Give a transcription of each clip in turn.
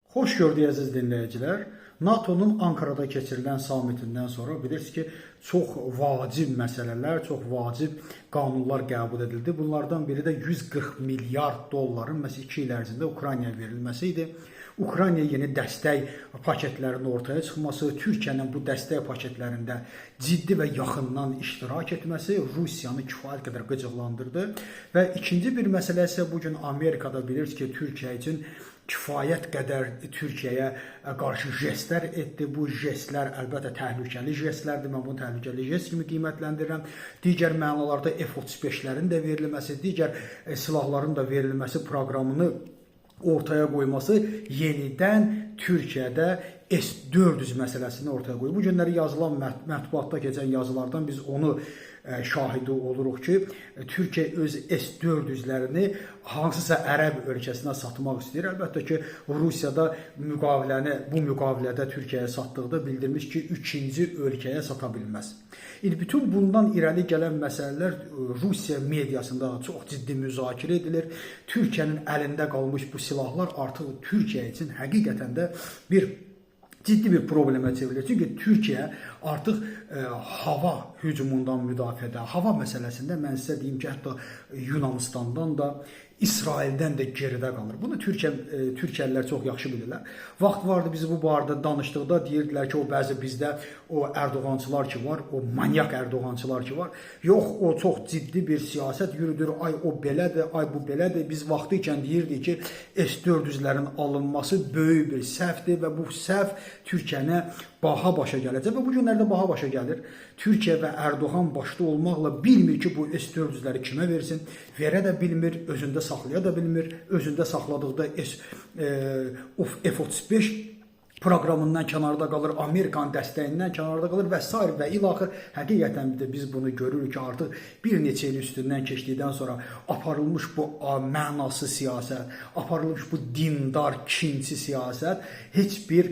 Xoş gördük əziz dinləyicilər. NATO'nun Ankara'da keçirilən sammitindən sonra bilirsiniz ki, çox vacib məsələlər, çox vacib qanunlar qəbul edildi. Bunlardan biri də 140 milyard dolların məhz 2 il ərzində Ukraynaya verilməsi idi. Ukraynaya yeni dəstək paketlərinin ortaya çıxması, Türkiyənin bu dəstək paketlərində ciddi və yaxından iştirak etməsi Rusiyanı kifayət qədər qıcıqlandırdı. Və ikinci bir məsələ isə bugün Amerikada bilirsiniz ki, Türkiyə üçün kifayət qədər Türkiyəyə qarşı jestlər etdi. Bu jestlər əlbəttə təhlükəli jestlərdir. Mən bunu təhlükəli jest kimi qiymətləndirirəm. Digər mənalarda F-35'lərin də verilməsi, digər silahların da verilməsi proqramını ortaya qoyması yenidən Türkiyədə S-400 məsələsini ortaya qoyur. Bu günləri yazılan mətbuatda keçən yazılardan biz onu şahidi oluruq ki, Türkiyə öz S-400'lərini hansısa ərəb ölkəsinə satmaq istəyir. Əlbəttə ki, Rusiyada bu müqavilədə Türkiyəyə satdıqda bildirmiş ki, 3-cü ölkəyə sata bilməz. Bütün bundan irəli gələn məsələlər Rusiya mediasında çox ciddi müzakirə edilir. Türkiyənin əlində qalmış bu silahlar artıq Türkiyə üçün həqiqətən də ciddi bir problemə çevrilir. Çünki Türkiyə artıq hava hücumundan müdafiədə, hava məsələsində mən sizə deyim ki, hətta Yunanistandan da, İsraildən də geridə qalır. Bunu Türkiyəlilər çox yaxşı bilirlər. Vaxt vardı biz bu barədə danışdıqda deyirdilər ki, o bəzi bizdə o Erdoğançılar ki var, o manyak Erdoğançılar ki var. Yox, o çox ciddi bir siyasət yürüdür. Ay o belədir, ay bu belədir. Biz vaxtı ikən deyirdik ki, S-400'lərin alınması böyük bir səhvdir və bu səhv Türkiyəni baha başa gələcək və bu günlərdə baha başa gəlir. Türkiyə və Erdoğan başda olmaqla bilmir ki, bu S-400'ləri kimə versin, verə də bilmir, özündə saxlaya da bilmir, özündə saxladıqda F-35 proqramından kənarda qalır, Amerikanın dəstəyindən kənarda qalır və s. və ilaxır. Həqiqətən də biz bunu görürük ki, artıq bir neçə il üstündən keçdikdən sonra aparılmış bu mənasız siyasət, aparılmış bu dindar, kinçi siyasət heç bir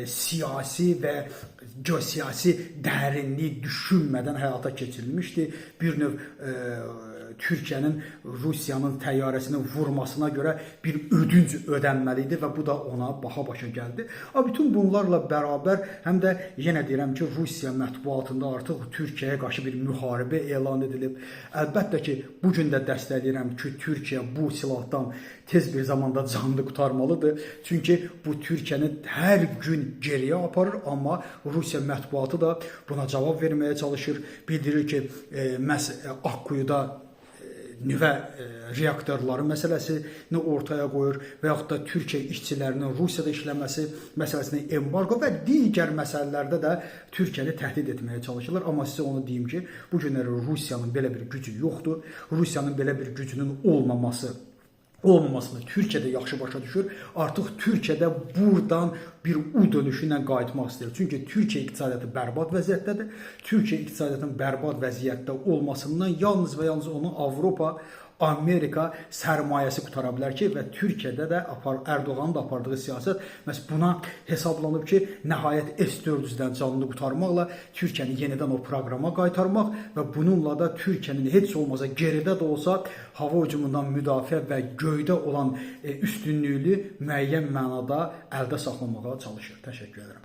siyasi və geosiyasi dərinlik düşünmədən həyata keçirilmişdi. Bir növ Türkiyənin Rusiyanın təyyarəsini vurmasına görə bir ödünc ödənməli idi və bu da ona baha başa gəldi. Bütün bunlarla bərabər həm də yenə deyirəm ki, Rusiya mətbuatında artıq Türkiyəyə qarşı bir müharibə elan edilib. Əlbəttə ki, bugün də dəstəkləyirəm ki, Türkiyə bu silahdan tez bir zamanda canını qurtarmalıdır. Çünki bu Türkiyəni hər gün geriyə aparır, amma Rusiya mətbuatı da buna cavab verməyə çalışır. Bildirir ki, məhz Akkuyuda nüvə reaktorları məsələsini ortaya qoyur və yaxud da Türkiyə işçilərinin Rusiyada işləməsi məsələsini embargo və digər məsələlərdə də Türkiyəni təhdid etməyə çalışırlar. Amma sizə onu deyim ki, bu günləri Rusiyanın belə bir gücü yoxdur. Rusiyanın belə bir gücünün olmamasını Türkiyədə yaxşı başa düşür. Artıq Türkiyədə buradan bir U dönüşü ilə qayıtmaq istəyir. Çünki Türkiyə iqtisadiyyatı bərbad vəziyyətdədir. Türkiyə iqtisadiyyatının bərbad vəziyyətdə olmasından yalnız və yalnız onu Avropa, Amerika sərmayəsi qutara bilər ki, və Türkiyədə də Erdoğanın da apardığı siyasət məhz buna hesablanıb ki, nəhayət S-400'dən canını qurtarmaqla Türkiyəni yenidən o proqrama qaytarmaq və bununla da Türkiyənin heç olmasa geridə də olsa hava hücumundan müdafiə və göydə olan üstünlüyünü müəyyən mənada əldə saxlamağa çalışır. Təşəkkür edirəm.